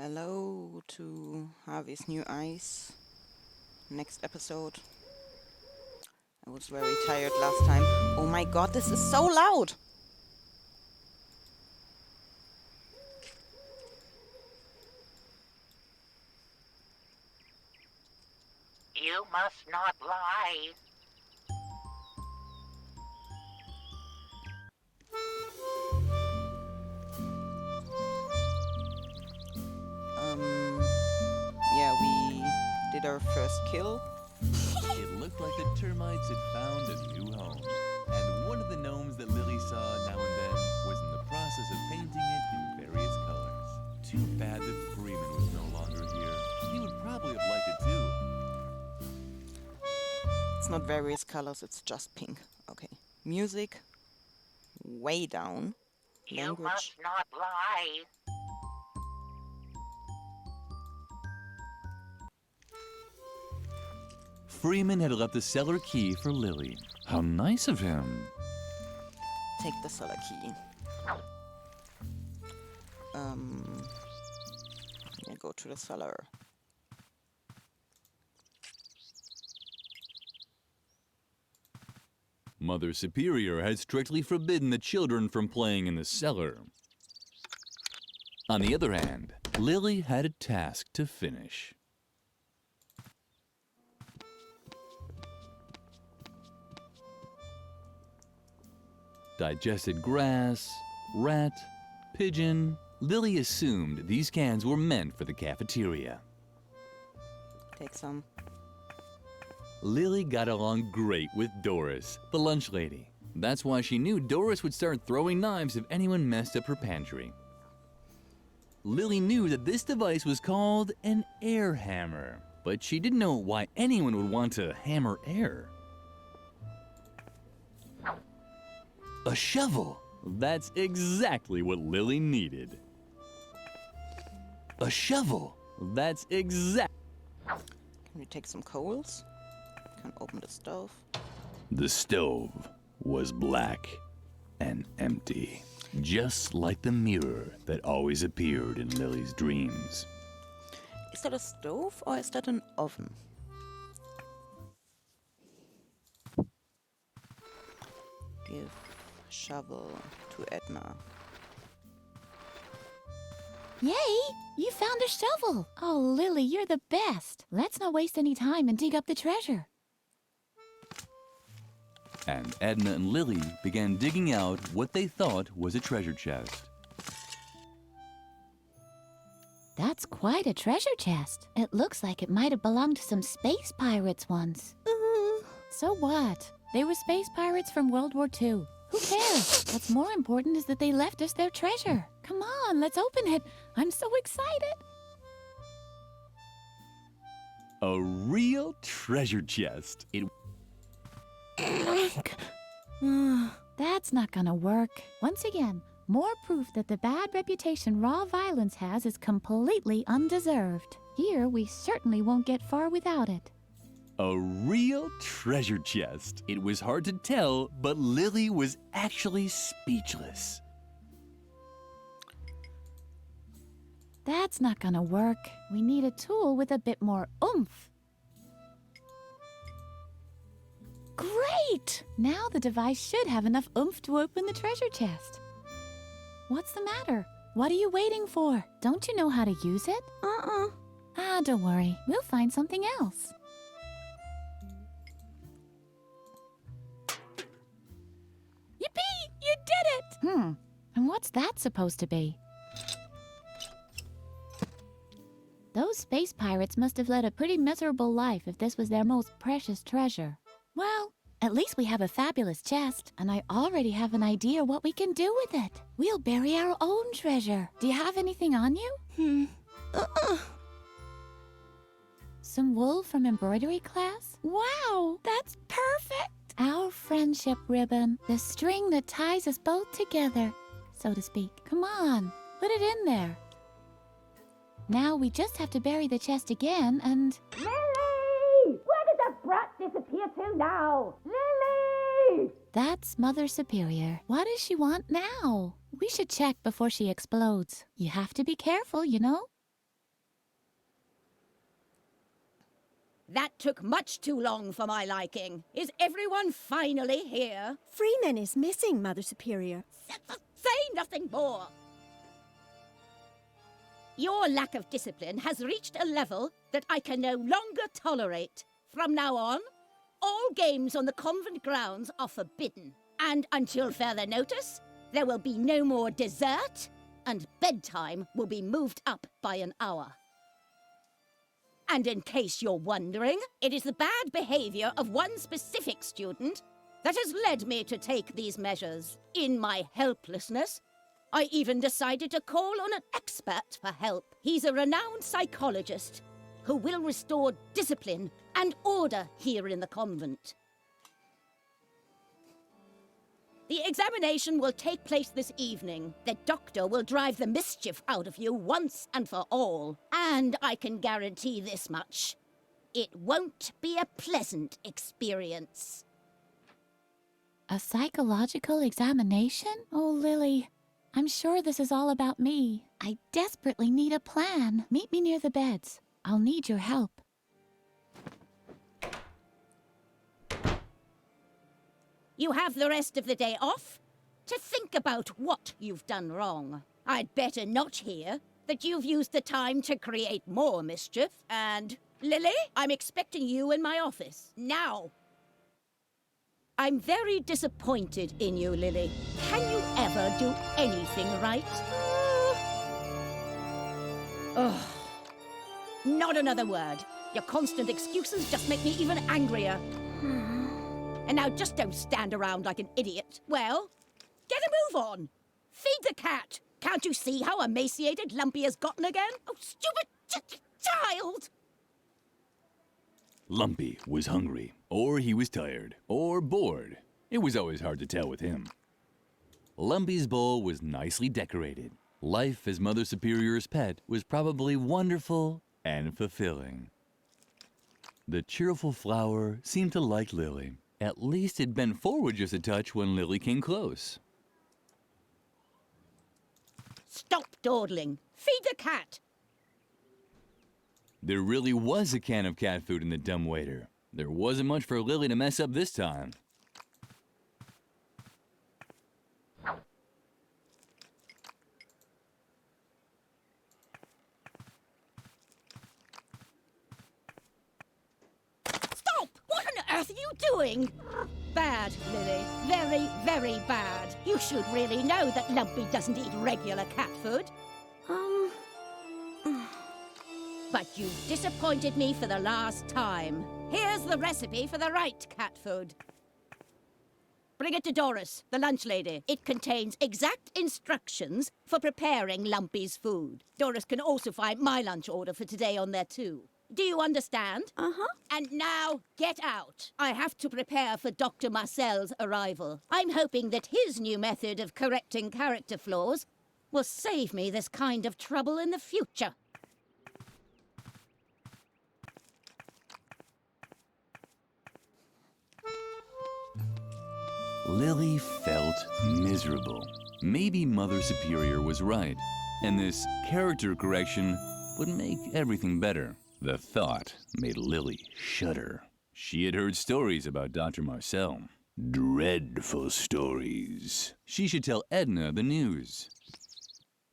Hello to Harvey's New Eyes. Next episode. I was very tired last time. Oh my god, this is so loud! You must not lie. Yeah, we did our first kill. It looked like the termites had found a new home, and one of the gnomes that Lily saw now and then was in the process of painting it in various colors. Too bad that Freeman was no longer here. He would probably have liked it too. It's not various colors, it's just pink. Okay. Music. Way down. You Language. must not lie. Freeman had left the cellar key for Lily. How nice of him. Take the cellar key. Yeah, go to the cellar. Mother Superior had strictly forbidden the children from playing in the cellar. On the other hand, Lily had a task to finish. Digested grass, rat, pigeon. Lily assumed these cans were meant for the cafeteria. Take some. Lily got along great with Doris, the lunch lady. That's why she knew Doris would start throwing knives if anyone messed up her pantry. Lily knew that this device was called an air hammer, but she didn't know why anyone would want to hammer air. A shovel! That's exactly what Lily needed. A shovel! That's exact. Can we take some coals? Can open the stove. The stove was black and empty, just like the mirror that always appeared in Lily's dreams. Is that a stove or is that an oven? Give shovel to Edna. Yay! You found a shovel! Oh, Lily, you're the best! Let's not waste any time and dig up the treasure. And Edna and Lily began digging out what they thought was a treasure chest. That's quite a treasure chest. It looks like it might have belonged to some space pirates once. So what? They were space pirates from World War II. Who cares? What's more important is that they left us their treasure. Come on, let's open it. I'm so excited. A real treasure chest. That's not gonna work. Once again, more proof that the bad reputation raw violence has is completely undeserved. Here, we certainly won't get far without it. A real treasure chest. It was hard to tell, but Lily was actually speechless. That's not gonna work. We need a tool with a bit more oomph. Great! Now the device should have enough oomph to open the treasure chest. What's the matter? What are you waiting for? Don't you know how to use it? Don't worry. We'll find something else. Yippee! You did it! And what's that supposed to be? Those space pirates must have led a pretty miserable life if this was their most precious treasure. Well, at least we have a fabulous chest, and I already have an idea what we can do with it. We'll bury our own treasure. Do you have anything on you? Some wool from embroidery class? Wow, that's perfect! Our friendship ribbon, the string that ties us both together, so to speak. Come on, put it in there. Now we just have to bury the chest again and... Lily! Where did that brat disappear to now? Lily! That's Mother Superior. What does she want now? We should check before she explodes. You have to be careful, you know? That took much too long for my liking. Is everyone finally here? Freeman is missing, Mother Superior. Say nothing more. Your lack of discipline has reached a level that I can no longer tolerate. From now on, all games on the convent grounds are forbidden. And until further notice, there will be no more dessert, and bedtime will be moved up by an hour. And in case you're wondering, it is the bad behavior of one specific student that has led me to take these measures. In my helplessness, I even decided to call on an expert for help. He's a renowned psychologist who will restore discipline and order here in the convent. The examination will take place this evening. The doctor will drive the mischief out of you once and for all. And I can guarantee this much. It won't be a pleasant experience. A psychological examination? Oh, Lily, I'm sure this is all about me. I desperately need a plan. Meet me near the beds. I'll need your help. You have the rest of the day off to think about what you've done wrong. I'd better not hear that you've used the time to create more mischief. And, Lily, I'm expecting you in my office. Now. I'm very disappointed in you, Lily. Can you ever do anything right? Ugh. Not another word. Your constant excuses just make me even angrier. And now just don't stand around like an idiot. Well, get a move on. Feed the cat. Can't you see how emaciated Lumpy has gotten again? Oh, stupid child! Lumpy was hungry, or he was tired, or bored. It was always hard to tell with him. Lumpy's bowl was nicely decorated. Life as Mother Superior's pet was probably wonderful and fulfilling. The cheerful flower seemed to like Lily. At least it bent forward just a touch when Lily came close. Stop dawdling. Feed the cat. There really was a can of cat food in the dumbwaiter. There wasn't much for Lily to mess up this time. Stop! What on earth are you doing? Bad, Lily. Very, very bad. You should really know that Lumpy doesn't eat regular cat food. But you've disappointed me for the last time. Here's the recipe for the right cat food. Bring it to Doris, the lunch lady. It contains exact instructions for preparing Lumpy's food. Doris can also find my lunch order for today on there too. Do you understand? Uh-huh. And now, get out. I have to prepare for Dr. Marcel's arrival. I'm hoping that his new method of correcting character flaws will save me this kind of trouble in the future. Lily felt miserable. Maybe Mother Superior was right, and this character correction would make everything better. The thought made Lily shudder. She had heard stories about Dr. Marcel. Dreadful stories. She should tell Edna the news.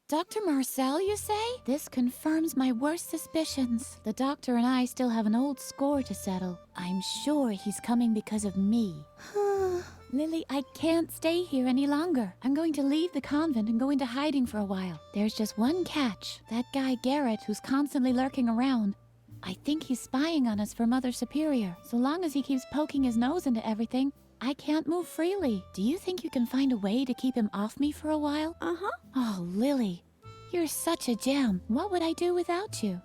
Dr. Marcel, you say? This confirms my worst suspicions. The doctor and I still have an old score to settle. I'm sure he's coming because of me. Lily, I can't stay here any longer. I'm going to leave the convent and go into hiding for a while. There's just one catch. That guy Garrett, who's constantly lurking around. I think he's spying on us for Mother Superior. So long as he keeps poking his nose into everything, I can't move freely. Do you think you can find a way to keep him off me for a while? Uh-huh. Oh, Lily, you're such a gem. What would I do without you?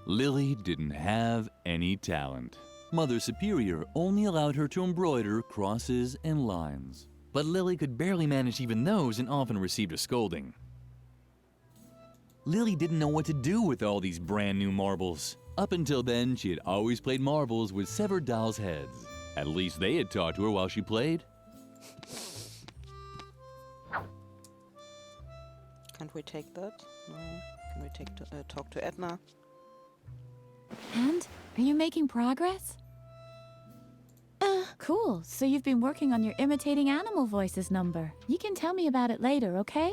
Lily didn't have any talent. Mother Superior only allowed her to embroider crosses and lines. But Lily could barely manage even those and often received a scolding. Lily didn't know what to do with all these brand new marbles. Up until then, she had always played marbles with severed dolls' heads. At least they had talked to her while she played. Can't we take that? No. Can we talk to Edna? And? Are you making progress? Cool. So you've been working on your imitating animal voices number. You can tell me about it later, okay?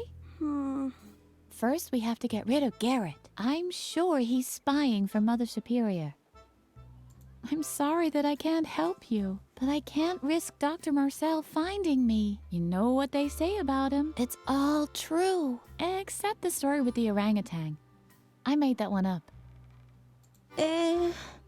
First, we have to get rid of Garrett. I'm sure he's spying for Mother Superior. I'm sorry that I can't help you, but I can't risk Dr. Marcel finding me. You know what they say about him. It's all true. Except the story with the orangutan. I made that one up.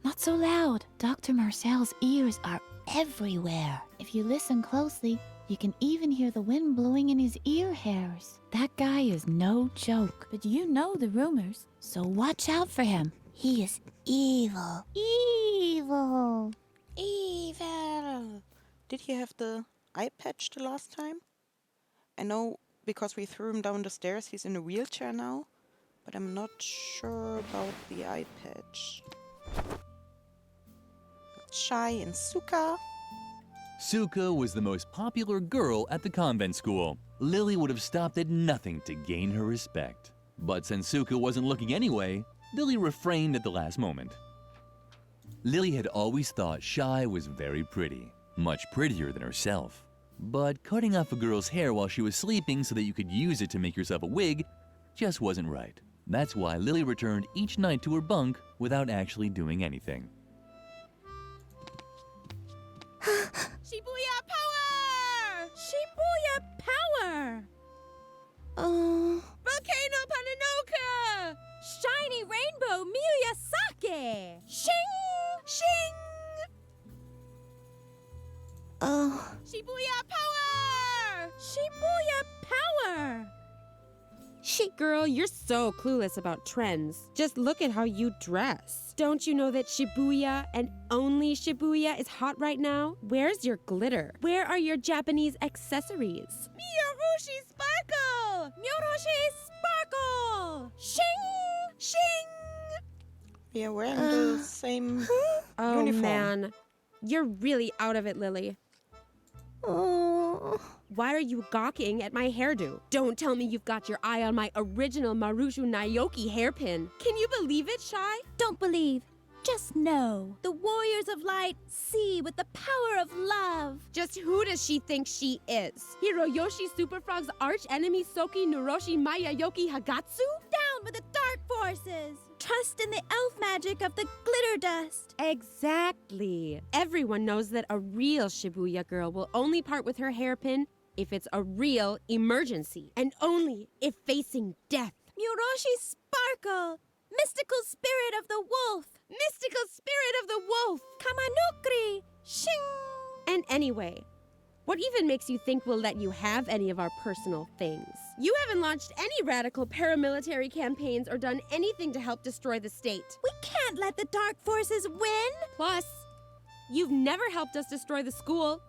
Not so loud. Dr. Marcel's ears are everywhere. If you listen closely, you can even hear the wind blowing in his ear hairs. That guy is no joke, but you know the rumors, so watch out for him. He is evil. Evil. Evil. Did he have the eye patch the last time? I know because we threw him down the stairs, he's in a wheelchair now, but I'm not sure about the eye patch. Shai and Suka. Suka was the most popular girl at the convent school. Lily would have stopped at nothing to gain her respect. But since Suka wasn't looking anyway, Lily refrained at the last moment. Lily had always thought Shai was very pretty, much prettier than herself. But cutting off a girl's hair while she was sleeping so that you could use it to make yourself a wig just wasn't right. That's why Lily returned each night to her bunk without actually doing anything. Shibuya power! Shibuya power! Volcano Pananoka! Shiny rainbow Miyazaki! Shing! Shing! Shibuya power! Shibuya power! Shit, girl, you're so clueless about trends. Just look at how you dress. Don't you know that Shibuya and only Shibuya is hot right now? Where's your glitter? Where are your Japanese accessories? Miyorushi sparkle! Miyorushi sparkle! Shing! Shing! We are wearing the same Oh, uniform. man. You're really out of it, Lily. Why are you gawking at my hairdo? Don't tell me you've got your eye on my original Marushu Naoki hairpin. Can you believe it, Shai? Don't believe, just know. The warriors of light see with the power of love. Just who does she think she is? Hiroyoshi Superfrog's arch enemy Soki Nuroshi Mayayoki Hagatsu? Down with the dark forces. Trust in the elf magic of the glitter dust. Exactly. Everyone knows that a real Shibuya girl will only part with her hairpin if it's a real emergency, and only if facing death. Muroshi sparkle. Mystical spirit of the wolf. Mystical spirit of the wolf! Kamanukri. Shing. And anyway, what even makes you think we'll let you have any of our personal things? You haven't launched any radical paramilitary campaigns or done anything to help destroy the state. We can't let the dark forces win. Plus, you've never helped us destroy the school.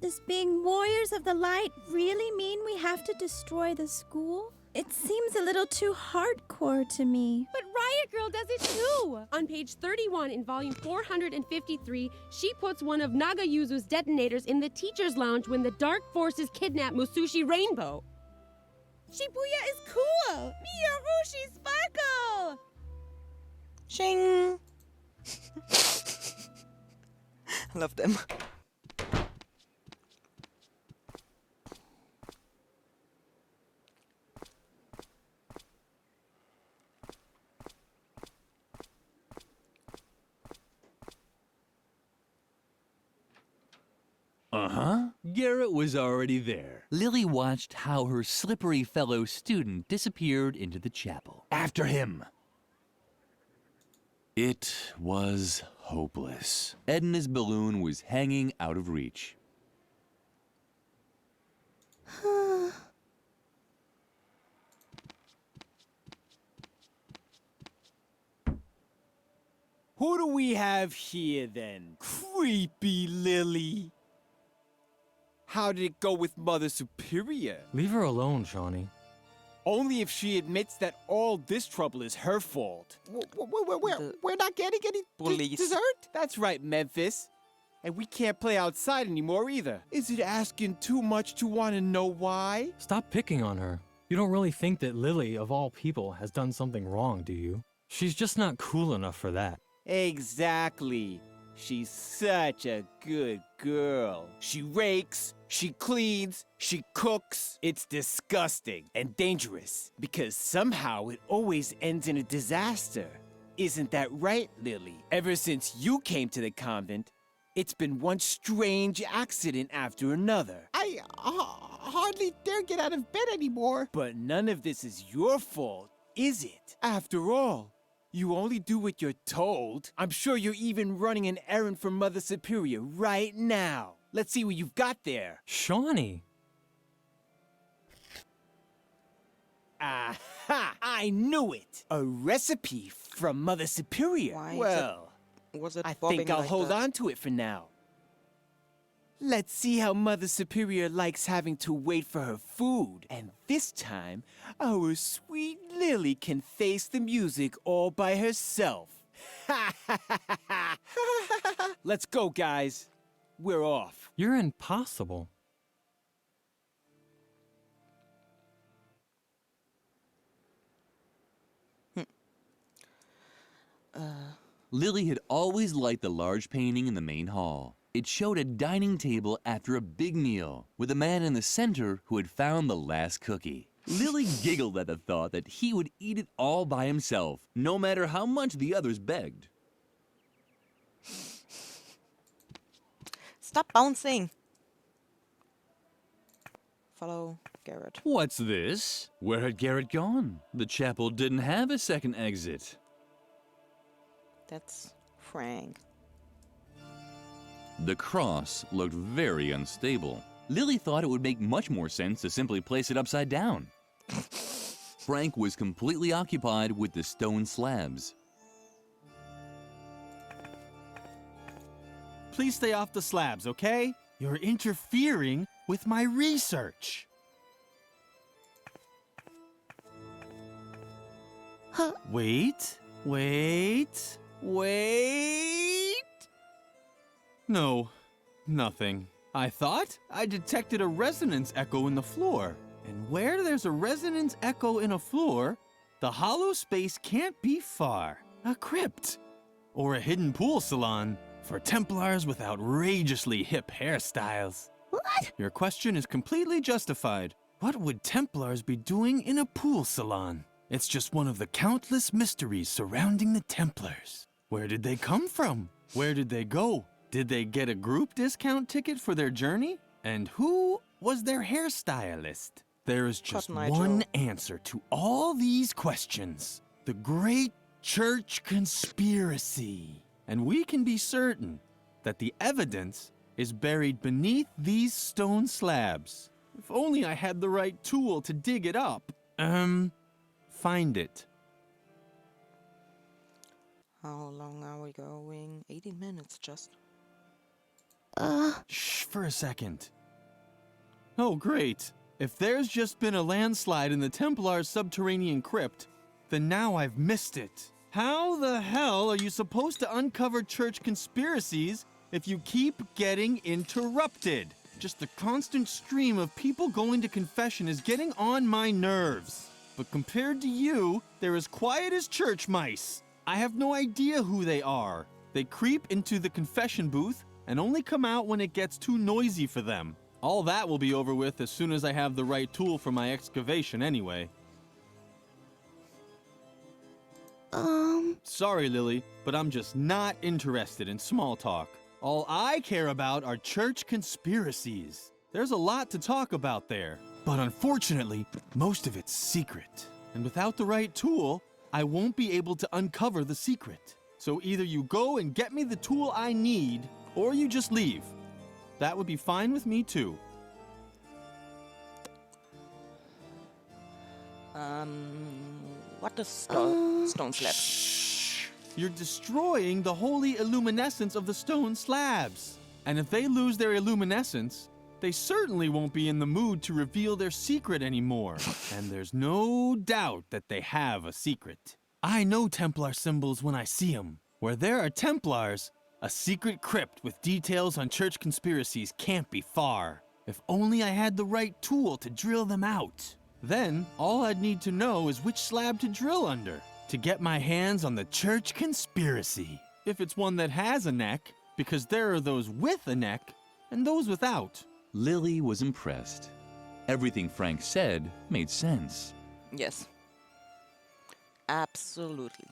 Does being warriors of the light really mean we have to destroy the school? It seems a little too hardcore to me. But Riot Girl does it too! On page 31 in volume 453, she puts one of Nagayuzu's detonators in the teacher's lounge when the dark forces kidnap Musushi Rainbow. Shibuya is cool! Miyorushi sparkle! Shing! I love them. Garrett was already there. Lily watched how her slippery fellow student disappeared into the chapel. After him! It was hopeless. Edna's balloon was hanging out of reach. Who do we have here then? Creepy Lily. How did it go with Mother Superior? Leave her alone, Shawnee. Only if she admits that all this trouble is her fault. We're not getting any Bullies. dessert? That's right, Memphis. And we can't play outside anymore either. Is it asking too much to want to know why? Stop picking on her. You don't really think that Lily, of all people, has done something wrong, do you? She's just not cool enough for that. Exactly. She's such a good girl. She rakes, she cleans, she cooks. It's disgusting and dangerous because somehow it always ends in a disaster. Isn't that right, Lily? Ever since you came to the convent, it's been one strange accident after another. I hardly dare get out of bed anymore. But none of this is your fault, is it? After all, you only do what you're told. I'm sure you're even running an errand for Mother Superior right now. Let's see what you've got there. Shawnee! Aha! I knew it! A recipe from Mother Superior. Why is Well, Was it I bobbing think I'll like hold that? on to it for now. Let's see how Mother Superior likes having to wait for her food. And this time, our sweet Lily can face the music all by herself. Let's go, guys. We're off. You're impossible. Lily had always liked the large painting in the main hall. It showed a dining table after a big meal, with a man in the center who had found the last cookie. Lily giggled at the thought that he would eat it all by himself, no matter how much the others begged. Stop bouncing. Follow Garrett. What's this? Where had Garrett gone? The chapel didn't have a second exit. That's Frank. The cross looked very unstable. Lily thought it would make much more sense to simply place it upside down. Frank was completely occupied with the stone slabs. Please stay off the slabs, okay? You're interfering with my research. Huh. Wait. No, nothing. I thought I detected a resonance echo in the floor. And where there's a resonance echo in a floor, the hollow space can't be far. A crypt. Or a hidden pool salon for Templars with outrageously hip hairstyles. What? Your question is completely justified. What would Templars be doing in a pool salon? It's just one of the countless mysteries surrounding the Templars. Where did they come from? Where did they go? Did they get a group discount ticket for their journey? And who was their hairstylist? There is just Cotton Eye Joe. one answer to all these questions. The Great Church Conspiracy. And we can be certain that the evidence is buried beneath these stone slabs. If only I had the right tool to dig it up. Find it. How long are we going? 18 minutes just. Shh, for a second. Oh, great. If there's just been a landslide in the Templar's subterranean crypt, then now I've missed it. How the hell are you supposed to uncover church conspiracies if you keep getting interrupted? Just the constant stream of people going to confession is getting on my nerves. But compared to you, they're as quiet as church mice. I have no idea who they are. They creep into the confession booth and only come out when it gets too noisy for them. All that will be over with as soon as I have the right tool for my excavation anyway. Sorry, Lily, but I'm just not interested in small talk. All I care about are church conspiracies. There's a lot to talk about there, but unfortunately, most of it's secret. And without the right tool, I won't be able to uncover the secret. So either you go and get me the tool I need, or you just leave. That would be fine with me too. What does stone slab? Shh! You're destroying the holy illuminescence of the stone slabs. And if they lose their illuminescence, they certainly won't be in the mood to reveal their secret anymore. And there's no doubt that they have a secret. I know Templar symbols when I see them. Where there are Templars, a secret crypt with details on church conspiracies can't be far. If only I had the right tool to drill them out. Then, all I'd need to know is which slab to drill under. to get my hands on the church conspiracy. If it's one that has a neck, because there are those with a neck and those without. Lily was impressed. Everything Frank said made sense. Yes. Absolutely.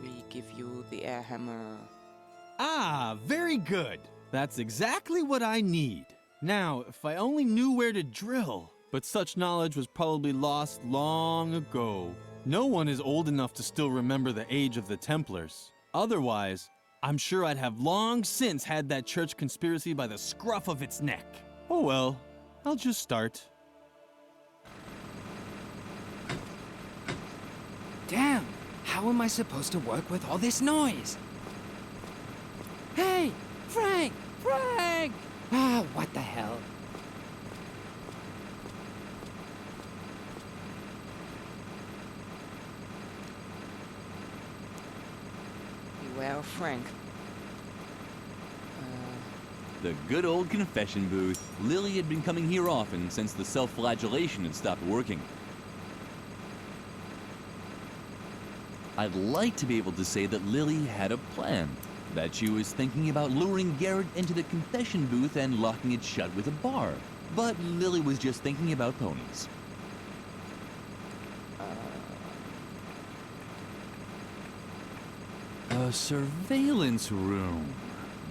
We give you the air hammer. Ah, very good. That's exactly what I need. Now, if I only knew where to drill. But such knowledge was probably lost long ago. No one is old enough to still remember the age of the Templars. Otherwise, I'm sure I'd have long since had that church conspiracy by the scruff of its neck. Oh well, I'll just start. Damn, how am I supposed to work with all this noise? Hey, Frank! Frank! Ah, what the hell? Beware of Frank. The good old confession booth. Lily had been coming here often since the self-flagellation had stopped working. I'd like to be able to say that Lily had a plan. That she was thinking about luring Garrett into the confession booth and locking it shut with a bar. But Lily was just thinking about ponies. A surveillance room.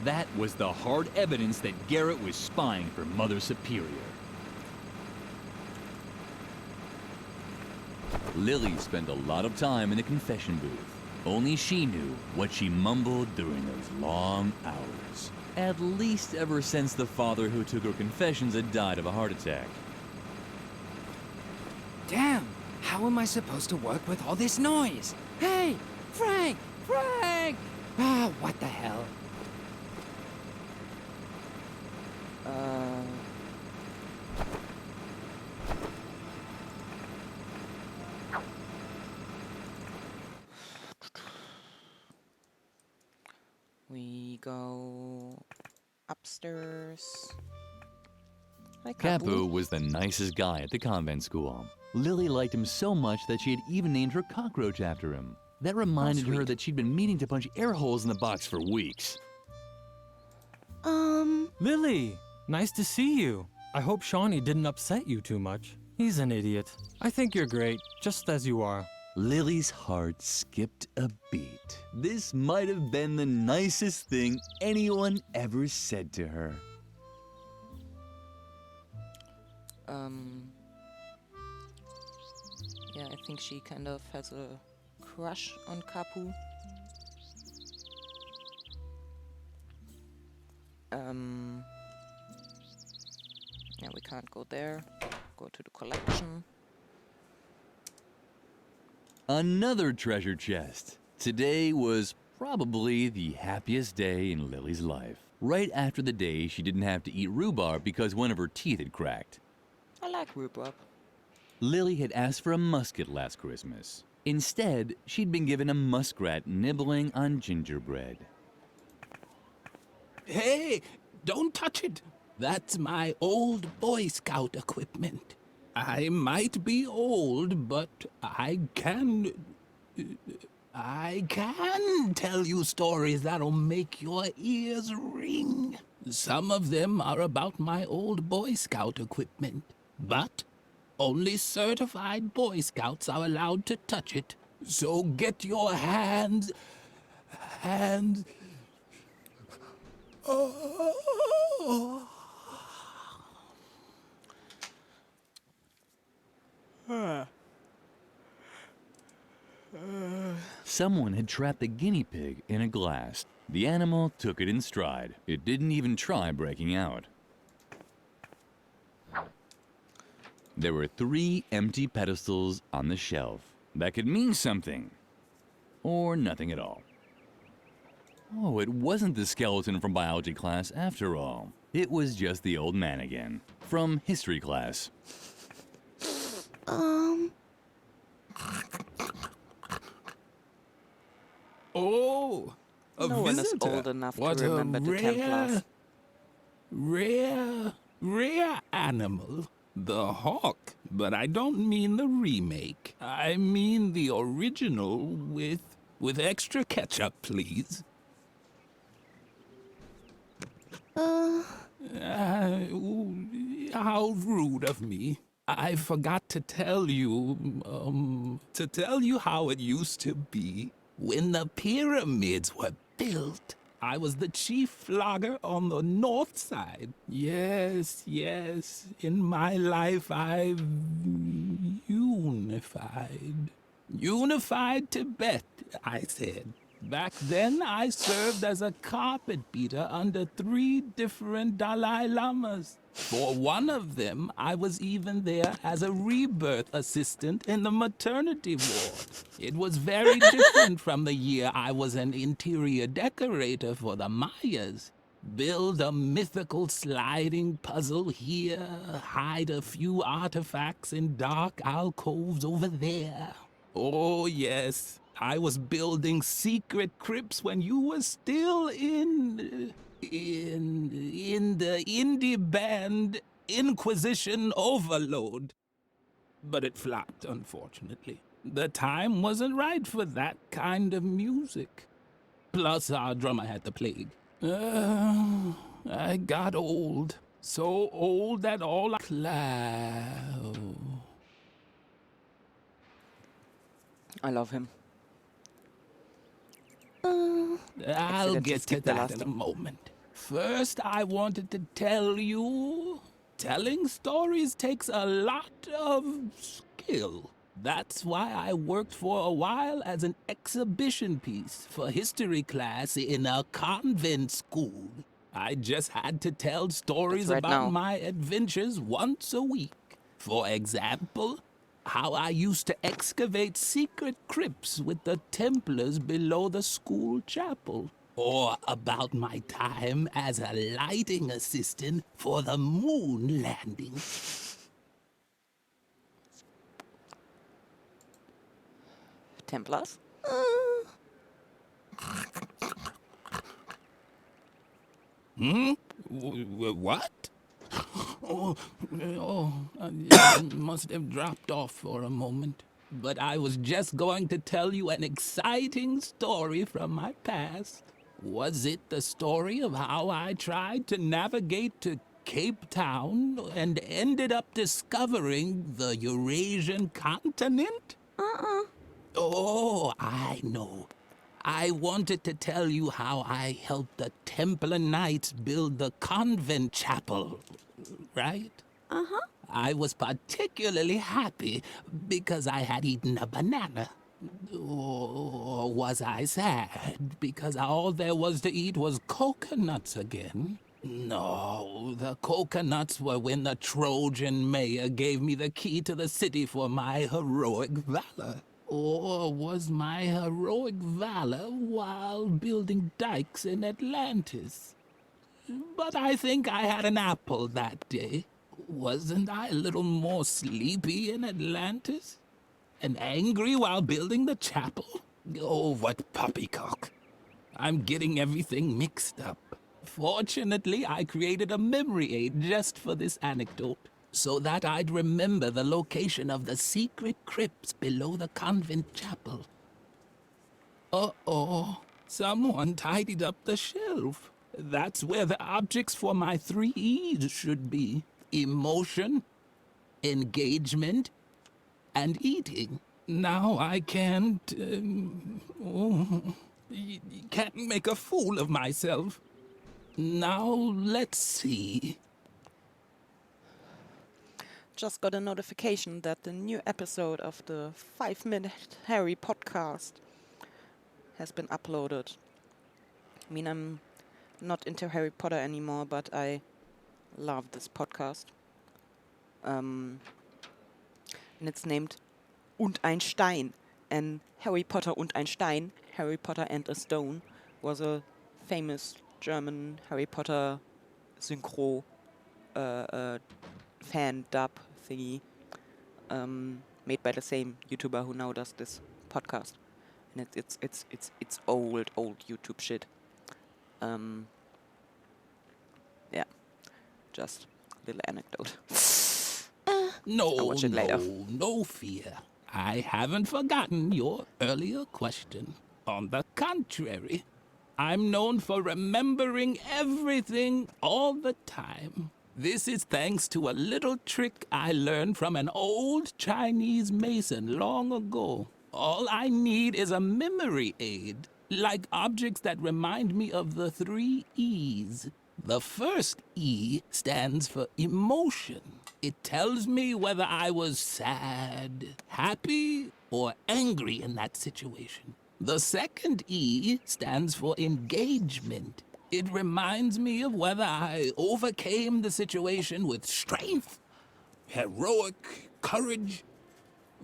That was the hard evidence that Garrett was spying for Mother Superior. Lily spent a lot of time in the confession booth. Only she knew what she mumbled during those long hours. At least ever since the father who took her confessions had died of a heart attack. Damn, how am I supposed to work with all this noise? Hey, Frank! Frank! Ah, what the hell? We go upstairs. Hi, Capu was the nicest guy at the convent school. Lily liked him so much that she had even named her cockroach after him. That reminded her sweet. that she'd been meaning to punch air holes in the box for weeks. Lily, nice to see you. I hope Shawnee didn't upset you too much. He's an idiot. I think you're great, just as you are. Lily's heart skipped a beat. This might have been the nicest thing anyone ever said to her. Yeah, I think she kind of has a crush on Capu. Yeah, we can't go there. Go to the collection. Another treasure chest. Today was probably the happiest day in Lily's life. Right after the day she didn't have to eat rhubarb because one of her teeth had cracked. I like rhubarb. Lily had asked for a musket last Christmas. Instead, she'd been given a muskrat nibbling on gingerbread. Hey, don't touch it. That's my old Boy Scout equipment. I might be old, but I can tell you stories that'll make your ears ring. Some of them are about my old Boy Scout equipment, but only certified Boy Scouts are allowed to touch it. So get your hands. Oh. Someone had trapped the guinea pig in a glass. The animal took it in stride. It didn't even try breaking out. There were 3 empty pedestals on the shelf. That could mean something. Or nothing at all. Oh, it wasn't the skeleton from biology class after all. It was just the old man again. From history class. Oh, a No one is visitor. old enough to What remember a the Templars. rare animal. The Hawk, but I don't mean the remake. I mean the original with extra ketchup, please. How rude of me. I forgot to tell you how it used to be. When the pyramids were built, I was the chief flogger on the north side. Yes, in my life I've unified. Unified Tibet, I said. Back then, I served as a carpet beater under 3 different Dalai Lamas. For one of them, I was even there as a rebirth assistant in the maternity ward. It was very different from the year I was an interior decorator for the Mayas. Build a mythical sliding puzzle here, hide a few artifacts in dark alcoves over there. Oh, yes. I was building secret crypts when you were still in the indie band Inquisition Overload. But it flopped, unfortunately. The time wasn't right for that kind of music. Plus, our drummer had the plague. I got old. So old that all I love him. I'll Accidentally get to skipped the that last in a one. moment. First, I wanted to tell you, telling stories takes a lot of skill. That's why I worked for a while as an exhibition piece for history class in a convent school. I just had to tell stories right about now. my adventures once a week. For example, how I used to excavate secret crypts with the Templars below the school chapel. Or about my time as a lighting assistant for the moon landing. Templars? What? I must have dropped off for a moment. But I was just going to tell you an exciting story from my past. Was it the story of how I tried to navigate to Cape Town and ended up discovering the Eurasian continent? Oh, I know. I wanted to tell you how I helped the Templar Knights build the convent chapel, right? I was particularly happy because I had eaten a banana. Or was I sad because all there was to eat was coconuts again? No, the coconuts were when the Trojan mayor gave me the key to the city for my heroic valor. Or was my heroic valor while building dikes in Atlantis? But I think I had an apple that day. Wasn't I a little more sleepy in Atlantis? And angry while building the chapel? Oh, what poppycock. I'm getting everything mixed up. Fortunately, I created a memory aid just for this anecdote, so that I'd remember the location of the secret crypts below the convent chapel. Uh-oh, someone tidied up the shelf. That's where the objects for my 3 E's should be. Emotion, engagement, and eating. Now I can't make a fool of myself. Now let's see. Just got a notification that the new episode of the 5-Minute Harry podcast has been uploaded. I mean, I'm not into Harry Potter anymore, but I love this podcast. And it's named Und ein Stein. And Harry Potter und ein Stein, Harry Potter and a Stone, was a famous German Harry Potter synchro fan dub thingy made by the same YouTuber who now does this podcast. And it's old YouTube shit. Yeah, just a little anecdote. No, I'll watch it later. no fear. I haven't forgotten your earlier question. On the contrary, I'm known for remembering everything all the time. This is thanks to a little trick I learned from an old Chinese mason long ago. All I need is a memory aid, like objects that remind me of the 3 E's. The first E stands for emotion. It tells me whether I was sad, happy, or angry in that situation. The second E stands for engagement. It reminds me of whether I overcame the situation with strength, heroic courage,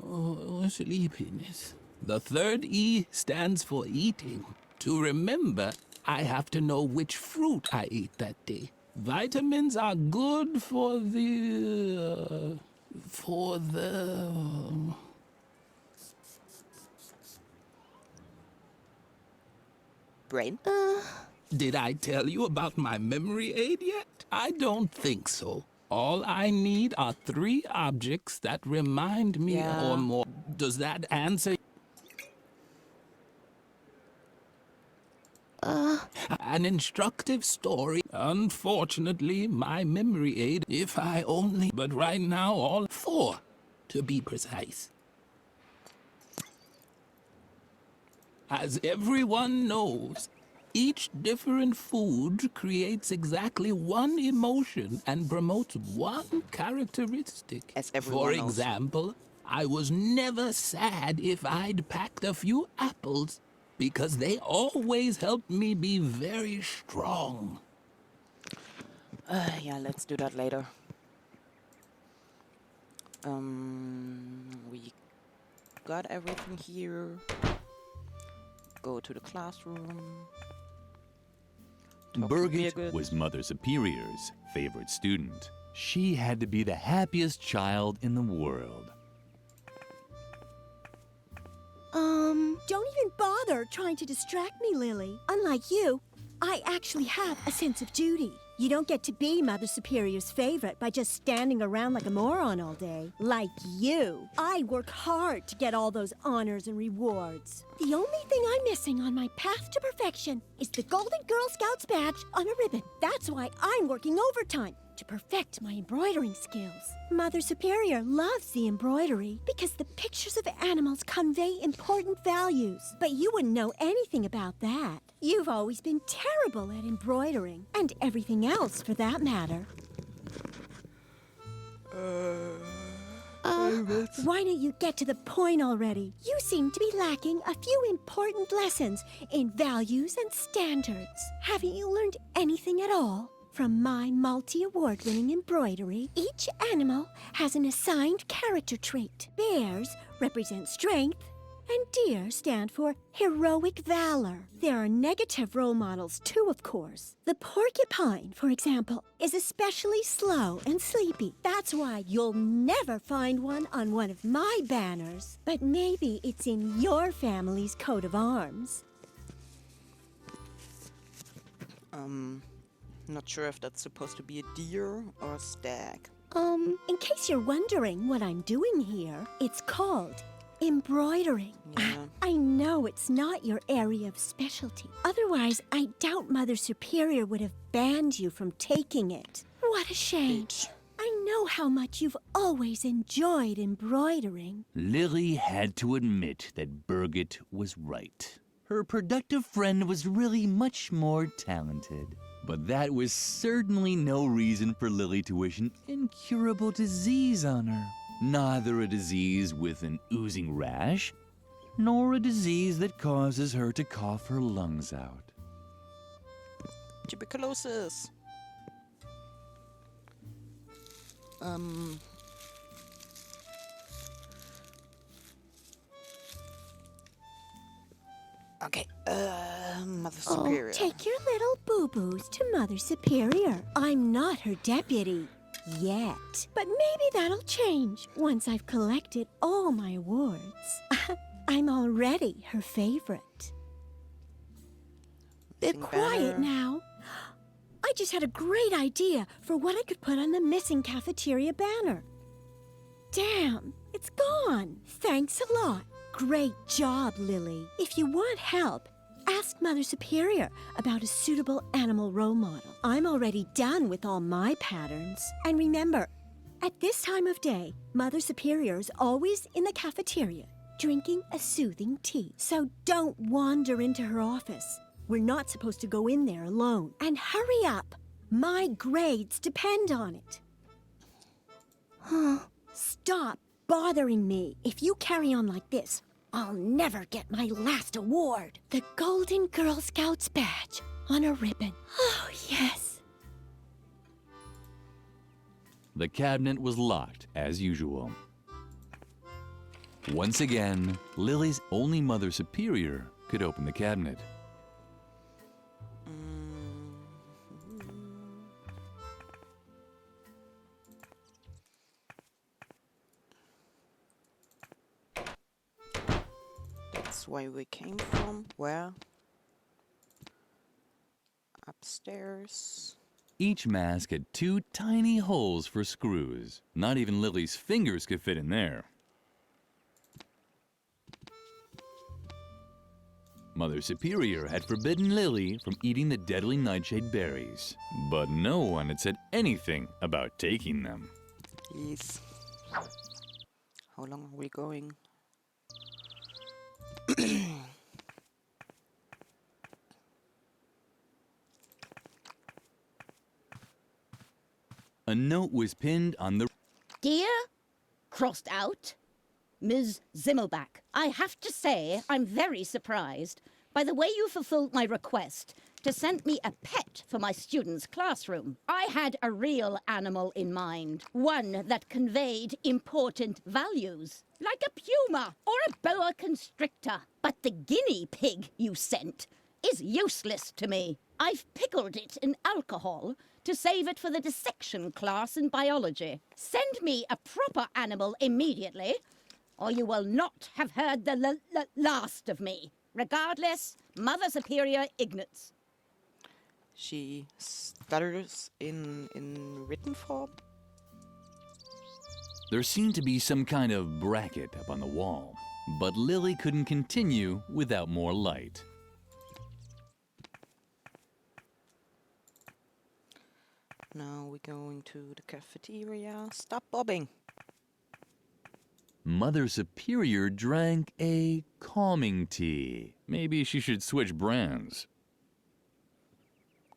or sleepiness. The third E stands for eating. To remember, I have to know which fruit I ate that day. Vitamins are good for the... Brain? Did I tell you about my memory aid yet? I don't think so. All I need are 3 objects that remind me or more. Does that answer? An instructive story. Unfortunately, my memory aid, if I only... But right now, all 4, to be precise. As everyone knows, each different food creates exactly 1 emotion and promotes 1 characteristic. As everyone For knows. example, I was never sad if I'd packed a few apples, because they always helped me be very strong. Yeah, let's do that later. We got everything here. Go to the classroom. Talk to Birgit was Mother Superior's favorite student. She had to be the happiest child in the world. Don't even bother trying to distract me, Lily. Unlike you, I actually have a sense of duty. You don't get to be Mother Superior's favorite by just standing around like a moron all day. Like you. I work hard to get all those honors and rewards. The only thing I'm missing on my path to perfection is the Golden Girl Scouts badge on a ribbon. That's why I'm working overtime, to perfect my embroidering skills. Mother Superior loves the embroidery because the pictures of animals convey important values. But you wouldn't know anything about that. You've always been terrible at embroidering, and everything else for that matter. Why don't you get to the point already? You seem to be lacking a few important lessons in values and standards. Haven't you learned anything at all? From my multi-award-winning embroidery, each animal has an assigned character trait. Bears represent strength, and deer stand for heroic valor. There are negative role models too, of course. The porcupine, for example, is especially slow and sleepy. That's why you'll never find one on one of my banners. But maybe it's in your family's coat of arms. Not sure if that's supposed to be a deer or a stag. In case you're wondering what I'm doing here, it's called embroidering. Yeah. I know it's not your area of specialty. Otherwise, I doubt Mother Superior would have banned you from taking it. What a shame. Bitch. I know how much you've always enjoyed embroidering. Lily had to admit that Birgit was right. Her productive friend was really much more talented. But that was certainly no reason for Lily to wish an incurable disease on her. Neither a disease with an oozing rash, nor a disease that causes her to cough her lungs out. Tuberculosis. Okay, Mother Superior. Oh, take your little boo-boos to Mother Superior. I'm not her deputy. Yet. But maybe that'll change once I've collected all my awards. I'm already her favorite. Be Missing quiet banner. now. I just had a great idea for what I could put on the missing cafeteria banner. damn, it's gone. Thanks a lot. Great job, Lily. If you want help, ask Mother Superior about a suitable animal role model. I'm already done with all my patterns. And remember, at this time of day, Mother Superior is always in the cafeteria, drinking a soothing tea. So don't wander into her office. We're not supposed to go in there alone. And hurry up. My grades depend on it. Stop bothering me. If you carry on like this, I'll never get my last award. The Golden Girl Scouts badge on a ribbon. Oh, yes. The cabinet was locked, as usual. Once again, Lily's only Mother Superior could open the cabinet. That's where we came from. Where? Upstairs. Each mask had 2 tiny holes for screws. Not even Lily's fingers could fit in there. Mother Superior had forbidden Lily from eating the deadly nightshade berries, but no one had said anything about taking them. Yes. How long are we going? A note was pinned on the... Dear, crossed out, Ms. Zimmelbach, I have to say I'm very surprised by the way you fulfilled my request to send me a pet for my students' classroom. I had a real animal in mind, one that conveyed important values, like a puma or a boa constrictor. But the guinea pig you sent is useless to me. I've pickled it in alcohol to save it for the dissection class in biology. Send me a proper animal immediately, or you will not have heard the last of me. Regardless, Mother Superior Ignatz. She stutters in written form. There seemed to be some kind of bracket up on the wall, but Lily couldn't continue without more light. Now we're going to the cafeteria. Stop bobbing. Mother Superior drank a calming tea. Maybe she should switch brands.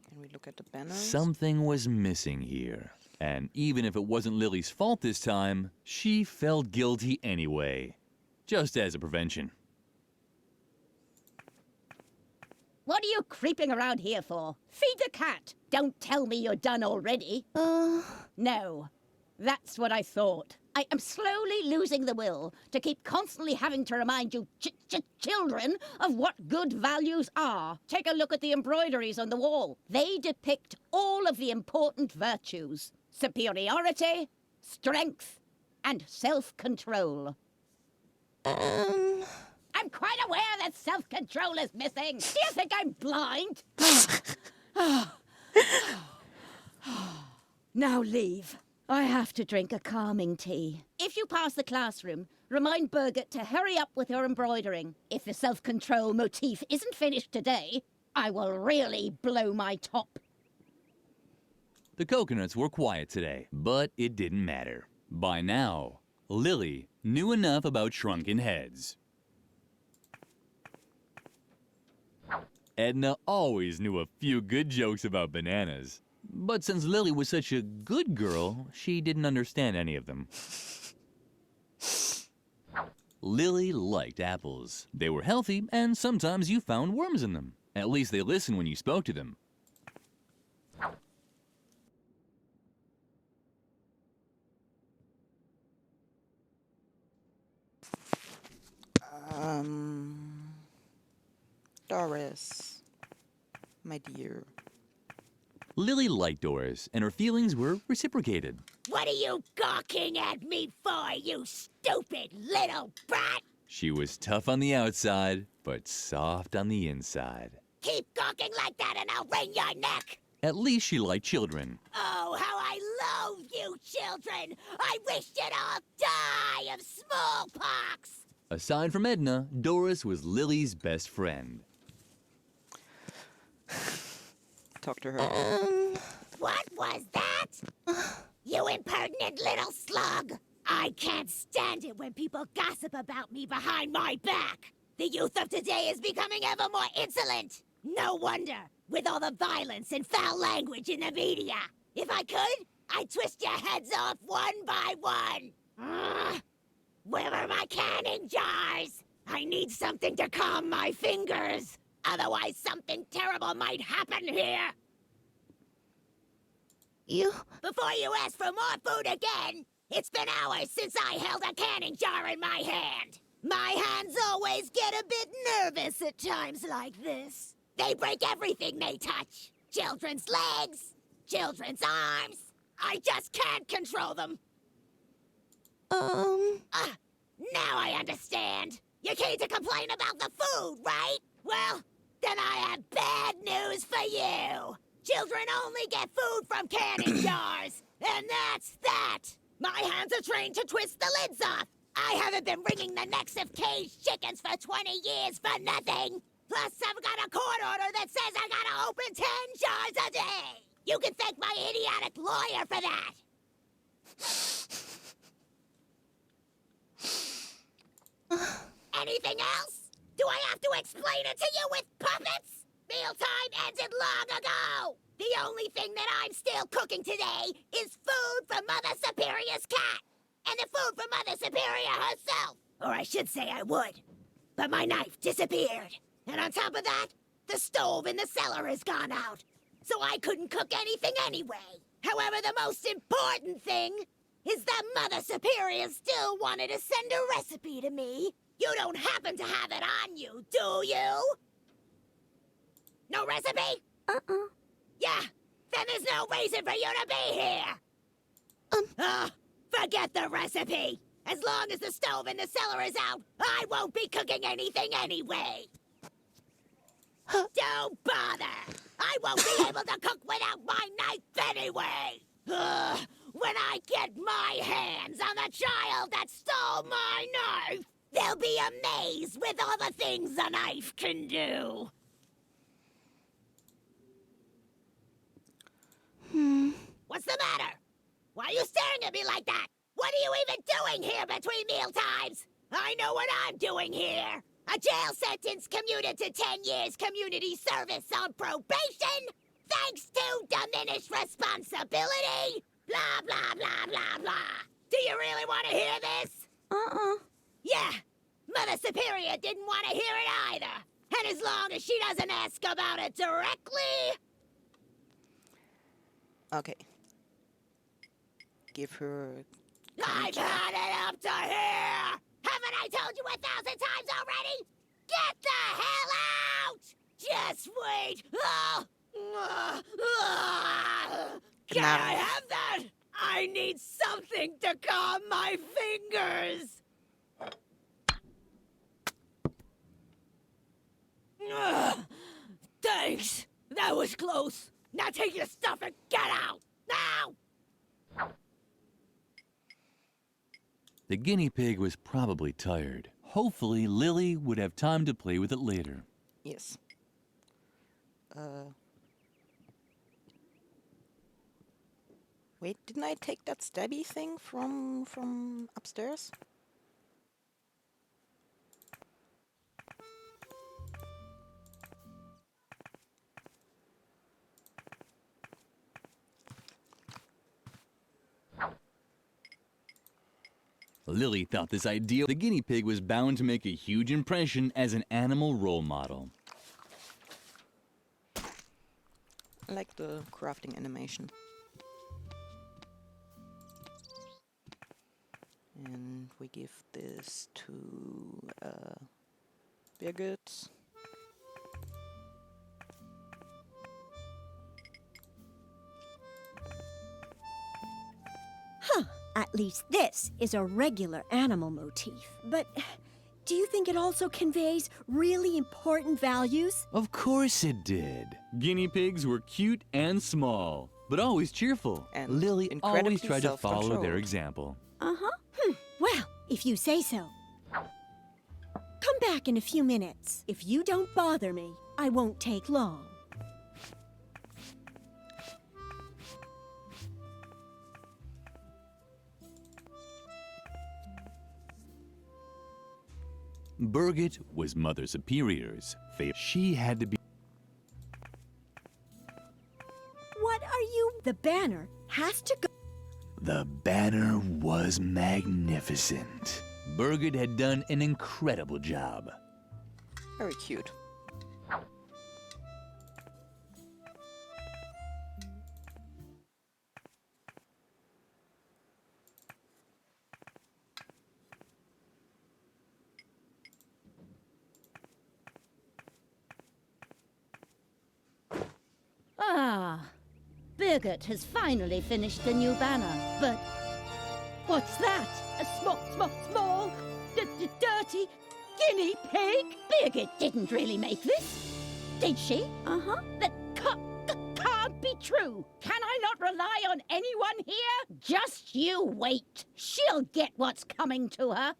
Can we look at the banners? Something was missing here. And even if it wasn't Lily's fault this time, she felt guilty anyway. Just as a prevention. What are you creeping around here for? Feed the cat. Don't tell me you're done already. No, that's what I thought. I am slowly losing the will to keep constantly having to remind you children of what good values are. Take a look at the embroideries on the wall. They depict all of the important virtues. Superiority, strength, and self-control. I'm quite aware that self-control is missing. Do you think I'm blind? Now leave. I have to drink a calming tea. If you pass the classroom, remind Birgit to hurry up with her embroidering. If the self-control motif isn't finished today, I will really blow my top. The coconuts were quiet today, but it didn't matter. By now, Lily knew enough about shrunken heads. Edna always knew a few good jokes about bananas. But since Lily was such a good girl, she didn't understand any of them. Lily liked apples. They were healthy, and sometimes you found worms in them. At least they listened when you spoke to them. Doris, my dear. Lily liked Doris, and her feelings were reciprocated. What are you gawking at me for, you stupid little brat? She was tough on the outside, but soft on the inside. Keep gawking like that and I'll wring your neck. At least she liked children. Oh, how I loathe you children! I wish you'd all die! die of smallpox. Aside from Edna, Doris was Lily's best friend. Talk to her. What was that? You impertinent little slug! I can't stand it when people gossip about me behind my back. The youth of today is becoming ever more insolent. No wonder, with all the violence and foul language in the media. If I could, I'd twist your heads off one by one. Ugh. Where are my canning jars? I need something to calm my fingers. Otherwise, something terrible might happen here. Before you ask for more food again, it's been hours since I held a canning jar in my hand. My hands always get a bit nervous at times like this. They break everything they touch. Children's legs, children's arms. I just can't control them. Now I understand. You came to complain about the food, right? Well, then I have bad news for you. Children only get food from canning jars, and that's that. My hands are trained to twist the lids off. I haven't been wringing the necks of caged chickens for 20 years for nothing. Plus, I've got a court order that says I gotta open 10 jars a day. You can thank my idiotic lawyer for that. Anything else? Do I have to explain it to you with puppets? Mealtime ended long ago. The only thing that I'm still cooking today is food for Mother Superior's cat. And the food for Mother Superior herself. Or I should say I would. But my knife disappeared. And on top of that, the stove in the cellar has gone out. So I couldn't cook anything anyway. However, the most important thing is that Mother Superior still wanted to send a recipe to me. You don't happen to have it on you, do you? No recipe? Yeah, then there's no reason for you to be here. Forget the recipe. As long as the stove in the cellar is out, I won't be cooking anything anyway. Don't bother. I won't be able to cook without my knife anyway. When I get my hands on the child that stole my knife, they'll be amazed with all the things a knife can do. What's the matter? Why are you staring at me like that? What are you even doing here between meal times? I know what I'm doing here. A jail sentence commuted to 10 years community service on probation, thanks to diminished responsibility, blah, blah, blah, blah, blah. Do you really want to hear this? Yeah, Mother Superior didn't want to hear it either. And as long as she doesn't ask about it directly... Okay. Give her... I've had it up to here! Haven't I told you 1,000 times already? Get the hell out! Just wait! Can I have that? I need something to calm my fingers! Thanks! That was close! Now take your stuff and get out! Now! The guinea pig was probably tired. Hopefully, Lily would have time to play with it later. Yes. Wait, didn't I take that stabby thing from upstairs? Lily thought this idea the guinea pig was bound to make a huge impression as an animal role model. I like the crafting animation. And we give this to Birgit. At least this is a regular animal motif. But do you think it also conveys really important values? Of course it did. Guinea pigs were cute and small, but always cheerful. And Lily always incredibly tried to follow their self-controlled. example. Well, if you say so. Come back in a few minutes. If you don't bother me, I won't take long. Birgit was Mother Superior's favorite. She had to be. What are you? The banner has to go. The banner was magnificent. Birgit had done an incredible job. Very cute. Ah, Birgit has finally finished the new banner, but what's that? A small, dirty guinea pig? Birgit didn't really make this, did she? Uh-huh. That can't be true. Can I not rely on anyone here? Just you wait. She'll get what's coming to her.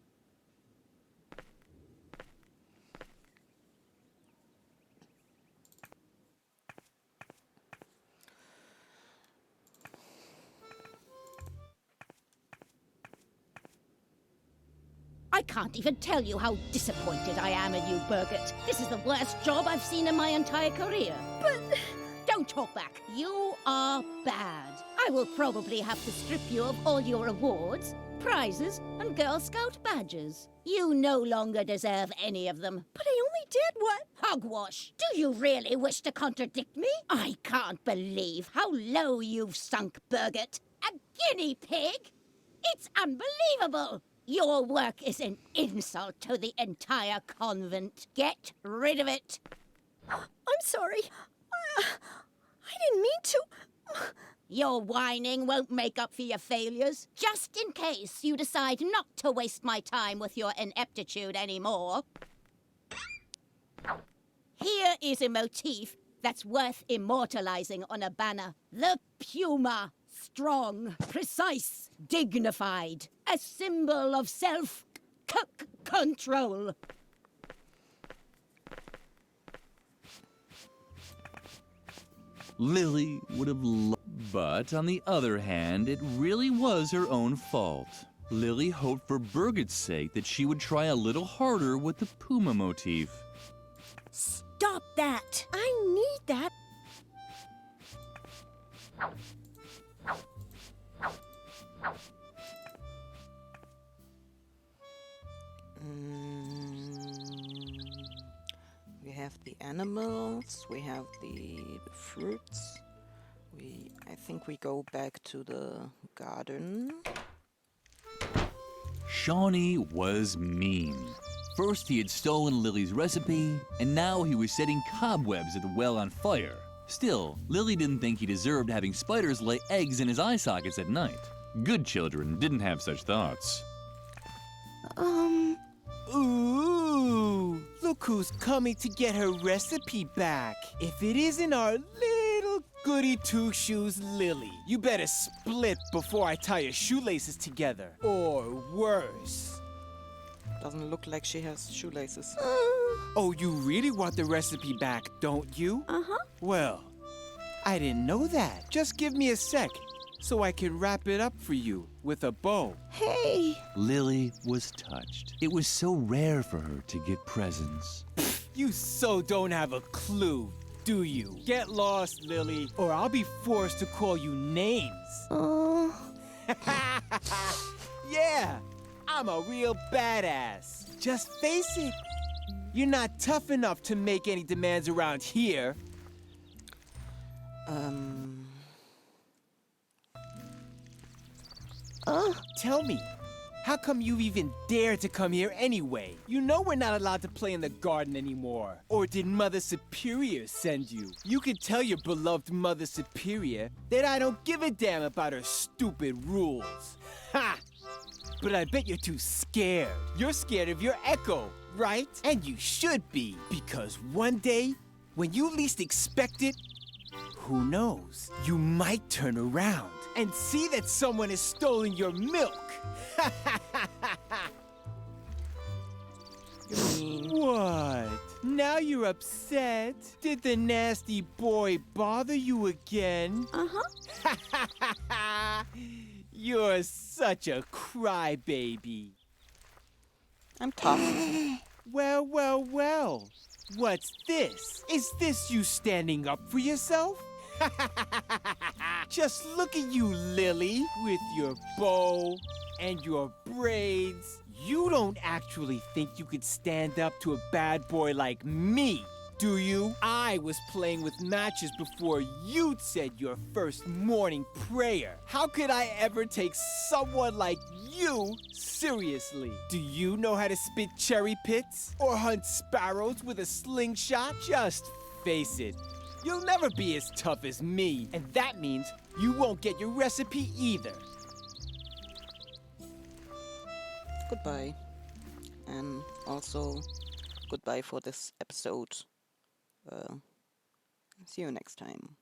I can't even tell you how disappointed I am in you, Birgit. This is the worst job I've seen in my entire career. But don't talk back. You are bad. I will probably have to strip you of all your awards, prizes, and Girl Scout badges. You no longer deserve any of them. But I only did what? Hogwash! Do you really wish to contradict me? I can't believe how low you've sunk, Birgit. A guinea pig? It's unbelievable! Your work is an insult to the entire convent. Get rid of it. I'm sorry. I didn't mean to. Your whining won't make up for your failures. Just in case you decide not to waste my time with your ineptitude anymore. Here is a motif that's worth immortalizing on a banner. The puma. Strong, precise, dignified. A symbol of self-control. Lily would have loved. But on the other hand, it really was her own fault. Lily hoped for Birgit's sake that she would try a little harder with the puma motif. Stop that! I need that. We have the animals, we have the fruits. I think we go back to the garden. Shawnee was mean. First he had stolen Lily's recipe, and now he was setting cobwebs at the well on fire. Still, Lily didn't think he deserved having spiders lay eggs in his eye sockets at night. Good children didn't have such thoughts. Ooh, look who's coming to get her recipe back. If it isn't our little goody two-shoes Lily, you better split before I tie your shoelaces together. Or worse. Doesn't look like she has shoelaces. Oh, you really want the recipe back, don't you? Uh-huh. Well, I didn't know that. Just give me a sec so I can wrap it up for you with a bow. Hey! Lily was touched. It was so rare for her to get presents. You so don't have a clue, do you? Get lost, Lily, or I'll be forced to call you names. Yeah, I'm a real badass. Just face it. You're not tough enough to make any demands around here. Tell me, how come you even dared to come here anyway? You know we're not allowed to play in the garden anymore. Or did Mother Superior send you? You can tell your beloved Mother Superior that I don't give a damn about her stupid rules. Ha! But I bet you're too scared. You're scared of your echo, right? And you should be, because one day, when you least expect it, who knows? You might turn around and see that someone has stolen your milk. you're upset. Did the nasty boy bother you again? Uh-huh. You're such a crybaby. I'm tough. Well, well, well. What's this? Is this you standing up for yourself? Just look at you, Lily, with your bow and your braids. You don't actually think you could stand up to a bad boy like me, do you? I was playing with matches before you'd said your first morning prayer. How could I ever take someone like you seriously? Do you know how to spit cherry pits? Or hunt sparrows with a slingshot? Just face it. You'll never be as tough as me, and that means you won't get your recipe either. Goodbye. And also, goodbye for this episode. See you next time.